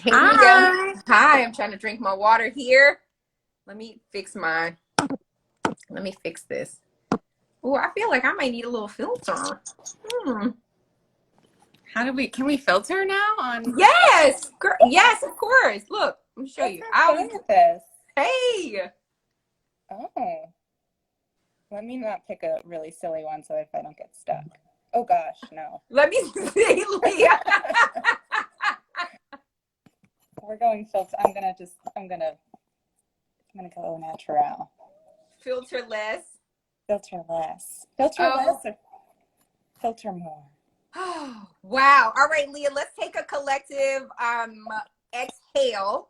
Hey, Leah. Hi. Hi, I'm trying to drink my water here. Let me fix this. Oh, I feel like I might need a little filter. Hmm. Can we filter now on? Yes, of course. Look, let me show Let's you. have fun with this. Hey, Oh, let me not pick a really silly one so if I don't get stuck. Oh gosh, no. let me see, Leah. We're going filter. I'm gonna go natural. Filter less. Filter less. Filter less Oh, or filter more? wow. All right, Leah, let's take a collective exhale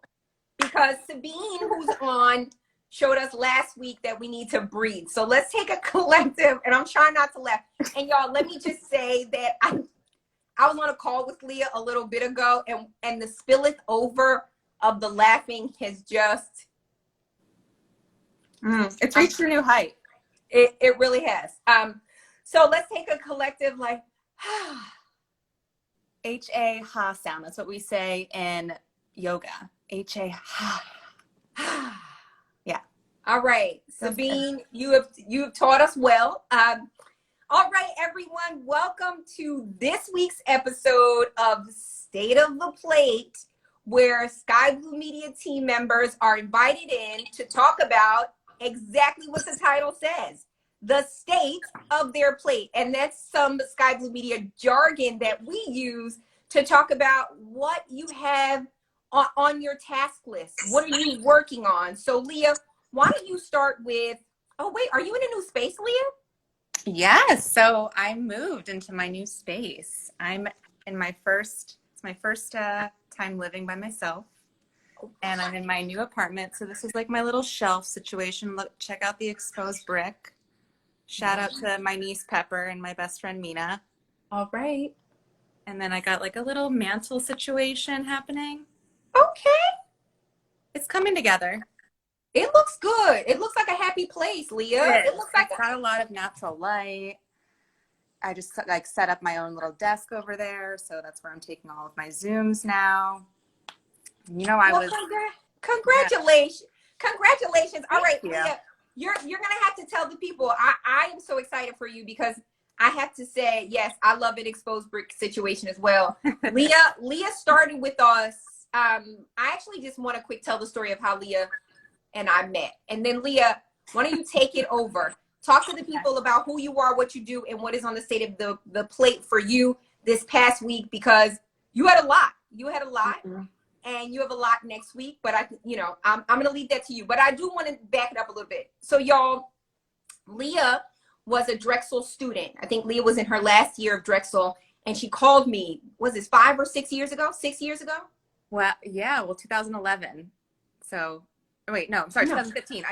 because Sabine, who's on, showed us last week that we need to breathe. So let's take a collective, and I'm trying not to laugh. And y'all, let me just say that I was on a call with Leah a little bit ago, and the spilleth over of the laughing has just It's reached a new height. it really has. So let's take a collective like H-A ha sound. That's what we say in yoga. H-A ha. Yeah. all right, Feels good. Sabine, you have taught us well. All right, everyone, welcome to this week's episode of State of the Plate, where Sky Blue Media team members are invited in to talk about exactly what the title says, the state of their plate. And that's some Sky Blue Media jargon that we use to talk about what you have on your task list. What are you working on? So, Leah, why don't you start with, oh, wait, are you in a new space, Leah? Yes, so I moved into my new space. I'm in it's my first time living by myself, and I'm in my new apartment. So this is like my little shelf situation. Look, check out the exposed brick. Shout out to my niece Pepper and my best friend Mina. All right. And then I got like a little mantle situation happening. Okay. It's coming together. It looks good. It looks like a happy place, Leah. It It is. looks like It's got a lot of natural light. I just like set up my own little desk over there, so that's where I'm taking all of my Zooms now. You know, I well, was yeah. congratulations. Congratulations. All Thank right, you. Leah, you're gonna have to tell the people. I am so excited for you because I have to say, yes, I love an exposed brick situation as well. Leah started with us. I actually just want to quick tell the story of how Leah and I met. And then Leah, why don't you take it over? Talk to the people about who you are, what you do, and what is on the state of the plate for you this past week, because you had a lot. You had a lot, Mhm. and you have a lot next week. But I'm going to leave that to you. But I do want to back it up a little bit. So y'all, Leah was a Drexel student. I think Leah was in her last year of Drexel, and she called me. Was this 5 or 6 years ago? 6 years ago? Well, yeah, well, 2011. So, oh, wait, no, I'm sorry, No. 2015.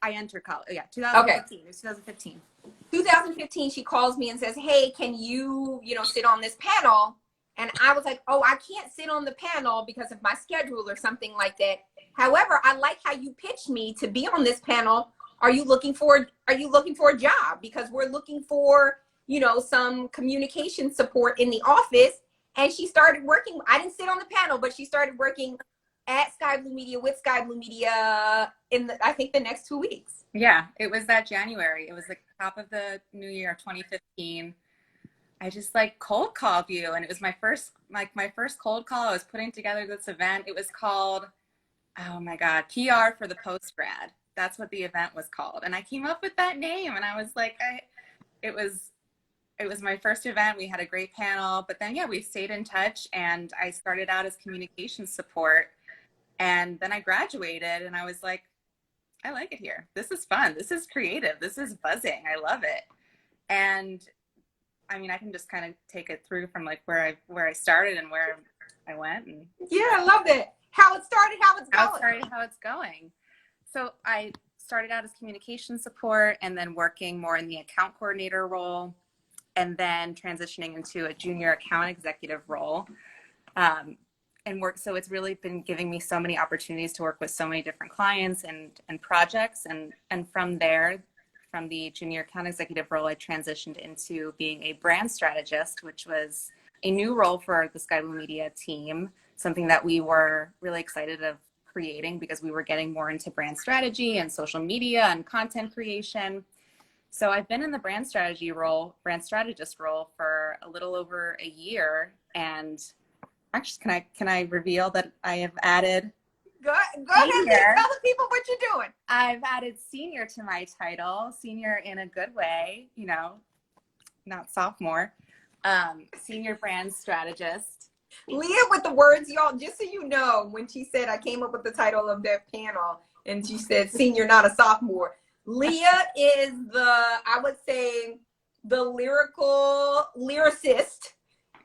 I entered college. Yeah, Okay. 2015. It was 2015. 2015, she calls me and says, hey, can you, sit on this panel? And I was like, oh, I can't sit on the panel because of my schedule or something like that. However, I like how you pitched me to be on this panel. Are you looking for a job? Because we're looking for, some communication support in the office. And she started working. I didn't sit on the panel, but she started working at Sky Blue Media with Sky Blue Media I think the next 2 weeks. Yeah, it was that January. It was the top of the new year, 2015. I just like cold called you, and it was my first cold call. I was putting together this event. It was called, oh my God, PR for the post grad. That's what the event was called. And I came up with that name, and I was like, it was my first event. We had a great panel, but then yeah, we stayed in touch, and I started out as communication support, and then I graduated, and I was like, I like it here. This is fun. This is creative. This is buzzing. I love it. And I mean, I can just kind of take it through from like where I started and where I went, and Yeah, I love it. How it started, how it's going. how it's going. So I started out as communication support, and then working more in the account coordinator role, and then transitioning into a junior account executive role. And work. So it's really been giving me so many opportunities to work with so many different clients and projects. And from there, from the junior account executive role, I transitioned into being a brand strategist, which was a new role for the Sky Blue Media team something that we were really excited of creating because we were getting more into brand strategy and social media and content creation. So I've been in the brand strategist role for a little over a year. And actually, can I reveal that I have added Go ahead, Leah. Tell the people what you're doing. I've added senior to my title, senior in a good way, not sophomore, senior brand strategist. Leah with the words, y'all, just so you know, when she said I came up with the title of that panel and she said senior, not a sophomore. Leah is I would say, the lyricist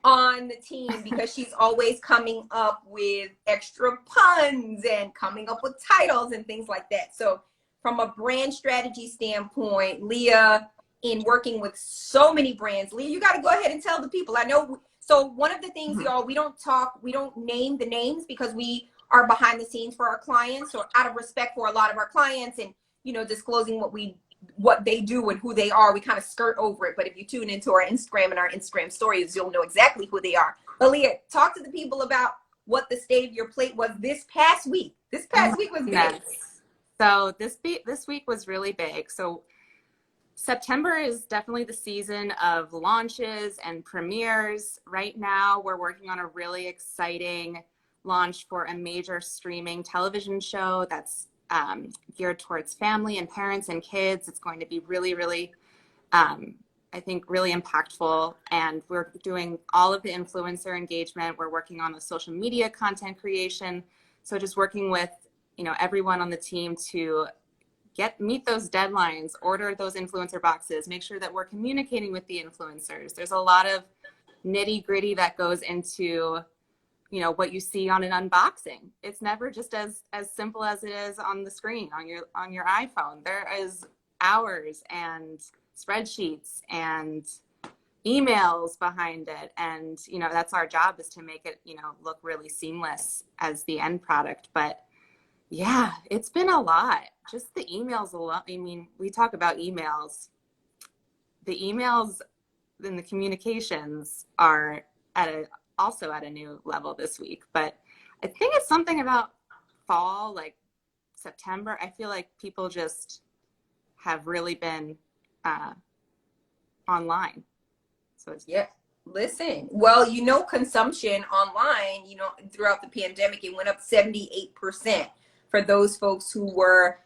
on the team because she's always coming up with extra puns and coming up with titles and things like that. So from a brand strategy standpoint, Leah, in working with so many brands, Leah, you got to go ahead and tell the people. I know. So one of the things, y'all, we don't name the names because we are behind the scenes for our clients, or out of respect for a lot of our clients and, disclosing what they do and who they are, we kind of skirt over it. But if you tune into our Instagram and our Instagram stories, you'll know exactly who they are. But Leah, talk to the people about what the state of your plate was this past week. This past week was big. Yes. So this week was really big. So September is definitely the season of launches and premieres. Right now, we're working on a really exciting launch for a major streaming television show that's geared towards family and parents and kids. It's going to be really, really, I think, really impactful. And we're doing all of the influencer engagement. We're working on the social media content creation. So just working with, everyone on the team to meet those deadlines, order those influencer boxes, make sure that we're communicating with the influencers. There's a lot of nitty gritty that goes into what you see on an unboxing. It's never just as simple as it is on the screen on your iPhone. There is hours and spreadsheets and emails behind it, and that's our job, is to make it look really seamless as the end product. But yeah, it's been a lot. Just the emails alone. I mean, we talk about emails. The emails and the communications are also at a new level this week. But I think it's something about fall, like September. I feel like people just have really been online. So it's Listen, well, consumption online, throughout the pandemic, it went up 78% for those folks who were,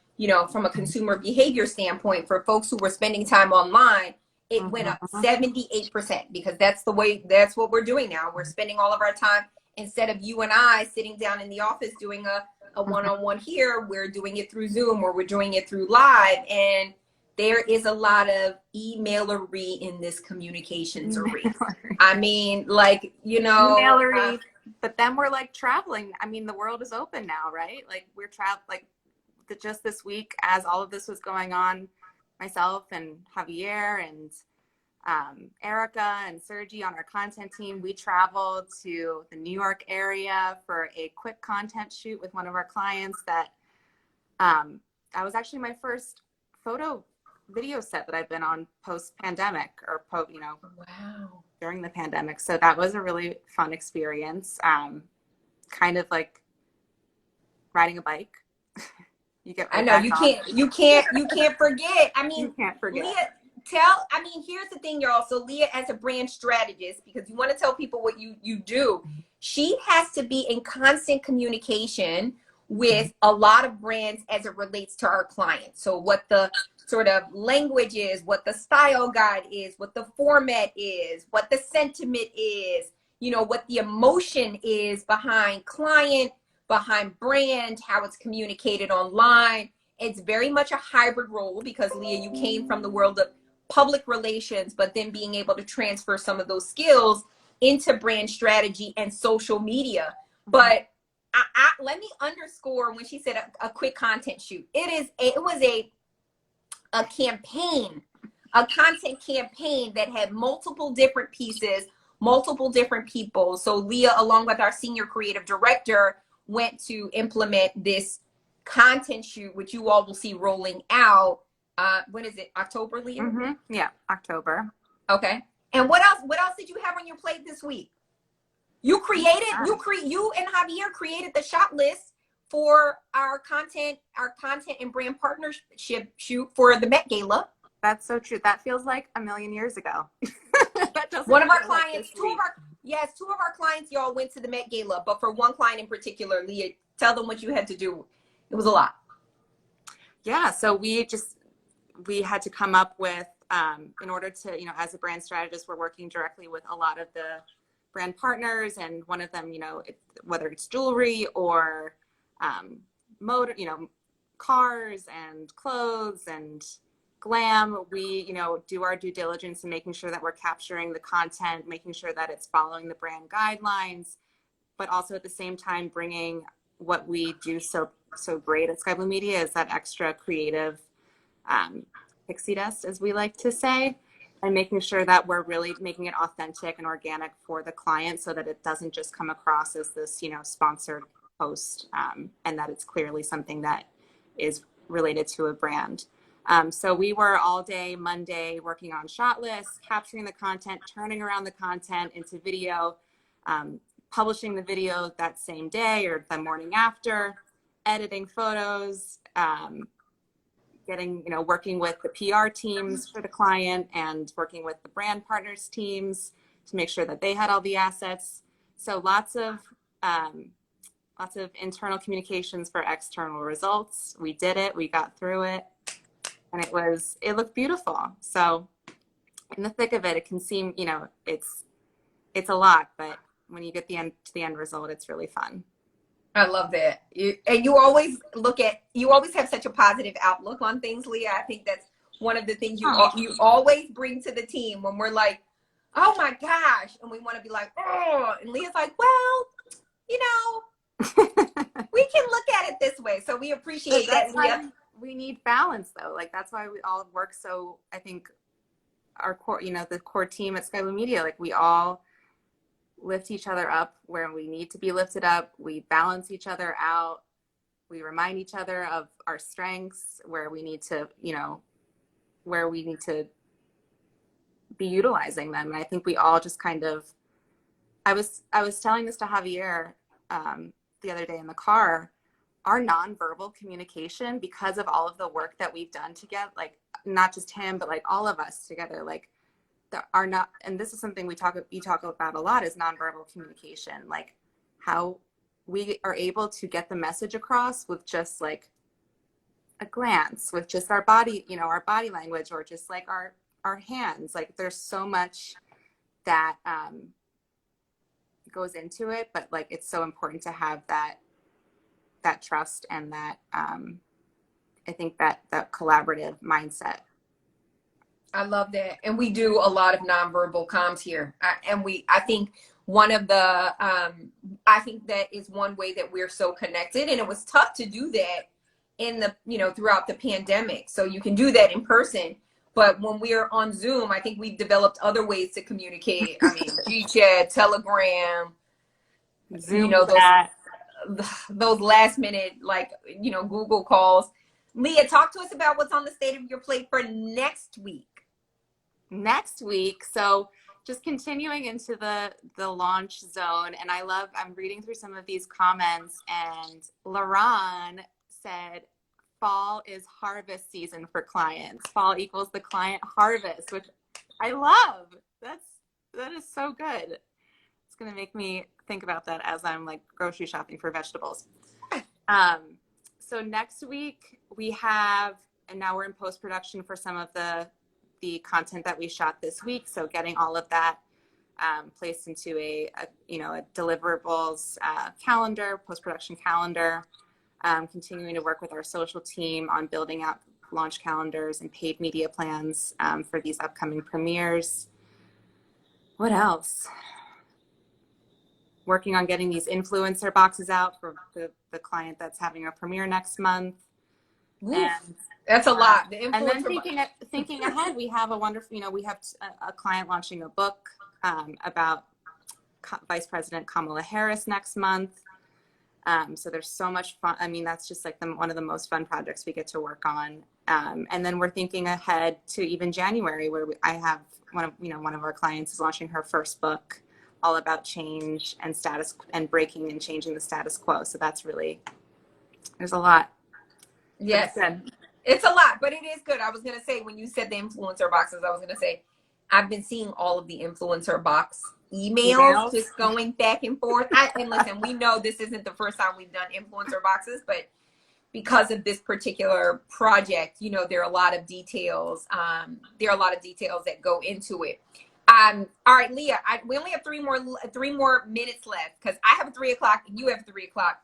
from a consumer behavior standpoint, for folks who were spending time online. It went up 78% because that's what we're doing now. We're spending all of our time, instead of you and I sitting down in the office doing a one-on-one here, we're doing it through Zoom, or we're doing it through live. And there is a lot of emailery in this communications arena. I mean, emailery, but then we're like traveling. I mean, the world is open now, right? Like we're just this week, as all of this was going on, myself and Javier and Erica and Sergi on our content team, we traveled to the New York area for a quick content shoot with one of our clients that was actually my first video set that I've been on post-pandemic, or wow, during the pandemic. So that was a really fun experience. Kind of like riding a bike. I know you can't forget. I mean, you can't forget. Leah, here's the thing, y'all. So Leah, as a brand strategist, because you want to tell people what you do, she has to be in constant communication with a lot of brands as it relates to our clients. So what the sort of language is, what the style guide is, what the format is, what the sentiment is, what the emotion is behind client, behind brand, how it's communicated online. It's very much a hybrid role because, Leah, you came from the world of public relations, but then being able to transfer some of those skills into brand strategy and social media. But let me underscore when she said a quick content shoot. It was a campaign, a content campaign that had multiple different pieces, multiple different people. So Leah, along with our senior creative director, went to implement this content shoot, which you all will see rolling out. When is it? October, Leah? Yeah, October. Okay. And what else did you have on your plate this week? You and Javier created the shot list for our content and brand partnership shoot for the Met Gala. That's so true. That feels like a million years ago. That doesn't One of our feel like clients, this week. two of our clients, y'all went to the Met Gala, but for one client in particular, Leah, tell them what you had to do. It was a lot. Yeah, so we had to come up with, in order to, as a brand strategist, we're working directly with a lot of the brand partners, and one of them, whether it's jewelry or motor, cars and clothes and glam, we, do our due diligence in making sure that we're capturing the content, making sure that it's following the brand guidelines, but also at the same time bringing what we do so great at Sky Blue Media is that extra creative pixie dust, as we like to say, and making sure that we're really making it authentic and organic for the client so that it doesn't just come across as this, sponsored post, and that it's clearly something that is related to a brand. So we were all day Monday working on shot lists, capturing the content, turning around the content into video, publishing the video that same day or the morning after, editing photos, working with the PR teams for the client and working with the brand partners teams to make sure that they had all the assets. So lots of internal communications for external results. We did it, we got through it, and it looked beautiful. So in the thick of it, it can seem, it's a lot, but when you get to the end result, it's really fun. I love that. You always have such a positive outlook on things, Leah. I think that's one of the things you always bring to the team when we're like, oh my gosh, and we want to be like, oh, and Leah's like, well, we can look at it this way. So we appreciate that, Leah. We need balance, though. Like, that's why we all work. So I think our core, the core team at Sky Blue Media, like, we all lift each other up where we need to be lifted up. We balance each other out. We remind each other of our strengths, where we need to be utilizing them. And I think we all just kind of, I was telling this to Javier the other day in the car, our nonverbal communication, because of all of the work that we've done together, like not just him, but like all of us together, like, are not, and this is something you talk about a lot, is nonverbal communication, like how we are able to get the message across with just like a glance, with just our body, our body language, or just like our hands. Like, there's so much that goes into it, but like, it's so important to have that trust and that I think that collaborative mindset. I love that. And we do a lot of nonverbal comms here. I think one of the, I think that is one way that we're so connected. And it was tough to do that in the, throughout the pandemic. So you can do that in person. But when we're on Zoom, I think we've developed other ways to communicate. I mean, GChat, Telegram, Zoom, those last minute, like, Google calls. Leah, talk to us about what's on the state of your plate for next week. So just continuing into the launch zone, and I'm reading through some of these comments, and Laron said fall is harvest season for clients. Fall equals the client harvest, which I love. That is so good. It's going to make me think about that as I'm like grocery shopping for vegetables. So next week we have, and now we're in post-production for some of the content that we shot this week. So getting all of that placed into a deliverables calendar, post-production calendar, continuing to work with our social team on building out launch calendars and paid media plans for these upcoming premieres. What else? Working on getting these influencer boxes out for the client that's having a premiere next month. And that's a lot. And then thinking ahead, we have a wonderful, we have a client launching a book about Vice President Kamala Harris next month. So there's so much fun. I mean, that's just like one of the most fun projects we get to work on. And then we're thinking ahead to even January, where I have one of our clients is launching her first book, all about change and breaking and changing the status quo. So that's really, there's a lot. Yes, it's a lot, but it is good. I was going to say, when you said the influencer boxes, I was going to say, I've been seeing all of the influencer box emails just going back and forth. And listen, we know this isn't the first time we've done influencer boxes, but because of this particular project, you know, there are a lot of details. There are a lot of details that go into it. All right, Leah, we only have three more minutes left, because I have a 3 o'clock and you have 3 o'clock.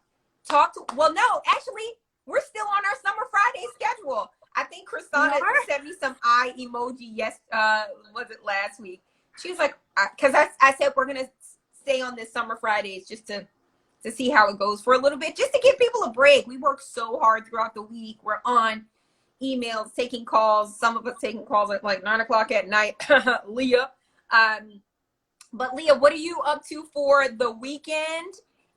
Well, no, actually, we're still on our Summer Friday schedule. I think Christina sent me some eye emoji. Was it last week? She was like, because I said we're gonna stay on this Summer Fridays just to see how it goes for a little bit, just to give people a break. We work so hard throughout the week. We're on emails, taking calls. Some of us taking calls at like 9 o'clock at night. Leah, but Leah, what are you up to for the weekend?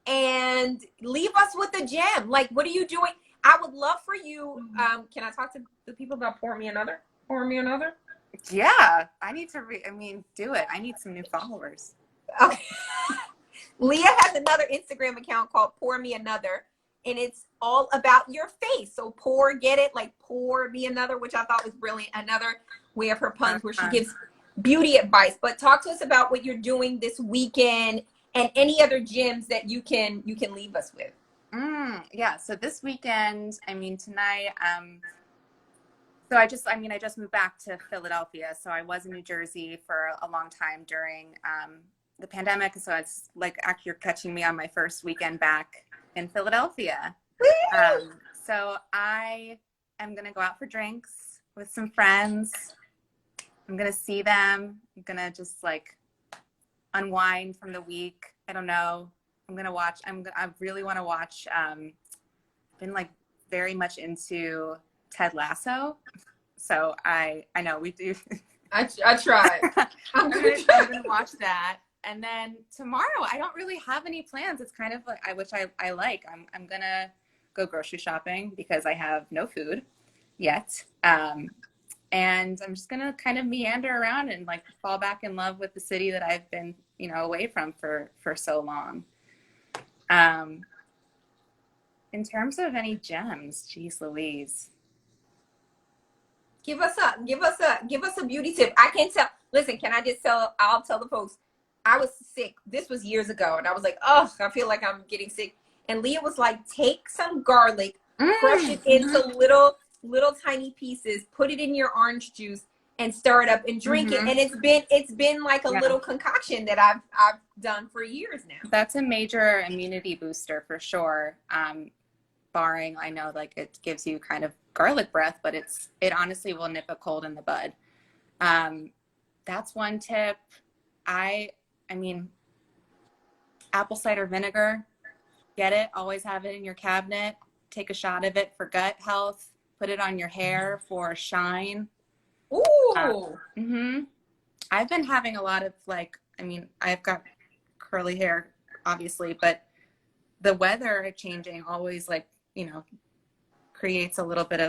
And leave us with a gem. Like, what are you doing? I would love for you. Can I talk to the people about Pour Me Another? Pour Me Another? Yeah, I need to do it. I need some new followers. Okay. Leah has another Instagram account called Pour Me Another, and it's all about your face. So get it? Like Pour Me Another, which I thought was brilliant. Another way of her puns where she gives beauty advice. But talk to us about what you're doing this weekend and any other gems that you can leave us with. Yeah. So this weekend, tonight, so I just moved back to Philadelphia. So I was in New Jersey for a long time during the pandemic. So it's like, actually, you're catching me on my first weekend back in Philadelphia. So I am going to go out for drinks with some friends. I'm going to see them. I'm going to just like unwind from the week. I don't know. I'm going to watch. I really want to watch. Been like very much into Ted Lasso. So I know we do. I tried. I'm gonna watch that. And then tomorrow, I don't really have any plans. It's kind of like, which I like. I'm gonna go grocery shopping because I have no food yet. And I'm just gonna kind of meander around and like fall back in love with the city that I've been, away from for so long. In terms of any gems, geez Louise. Give us a beauty tip. I can't tell. Listen, can I just tell? I'll tell the folks. I was sick. This was years ago, and I was like, oh, I feel like I'm getting sick. And Leah was like, take some garlic, crush it into little tiny pieces, put it in your orange juice, and stir it up and drink it. And it's been like a little concoction that I've done for years now. That's a major immunity booster for sure. Barring, I know, like it gives you kind of garlic breath, but it honestly will nip a cold in the bud. That's one tip. I mean, apple cider vinegar, get it, always have it in your cabinet. Take a shot of it for gut health. Put it on your hair for shine. Ooh. I've been having a lot of I've got curly hair, obviously, but the weather changing always creates a little bit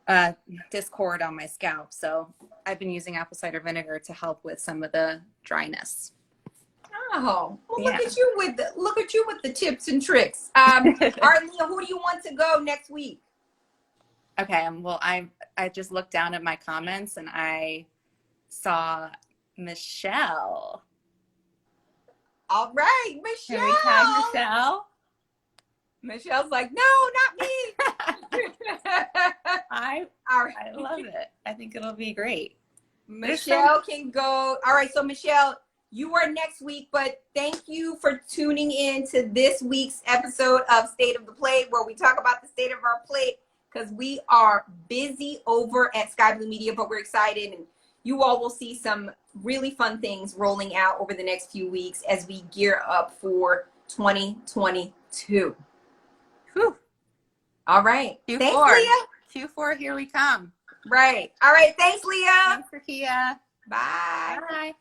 of discord on my scalp. So I've been using apple cider vinegar to help with some of the dryness. Oh, well, look at you with the tips and tricks. All right, Leah, who do you want to go next week? Okay, well, I just looked down at my comments and I saw Michelle. All right, Michelle. Can we tag Michelle? Michelle's like, no, not me. I love it. I think it'll be great. Michelle can go. All right, so Michelle, you are next week, but thank you for tuning in to this week's episode of State of the Plate, where we talk about the state of our plate, because we are busy over at Sky Blue Media, but we're excited, and you all will see some really fun things rolling out over the next few weeks as we gear up for 2022. Whew. All right. Q4. Thanks, Leah. Q4, here we come. Right. All right. Thanks, Leah. Thanks, Rakia. Bye. Bye.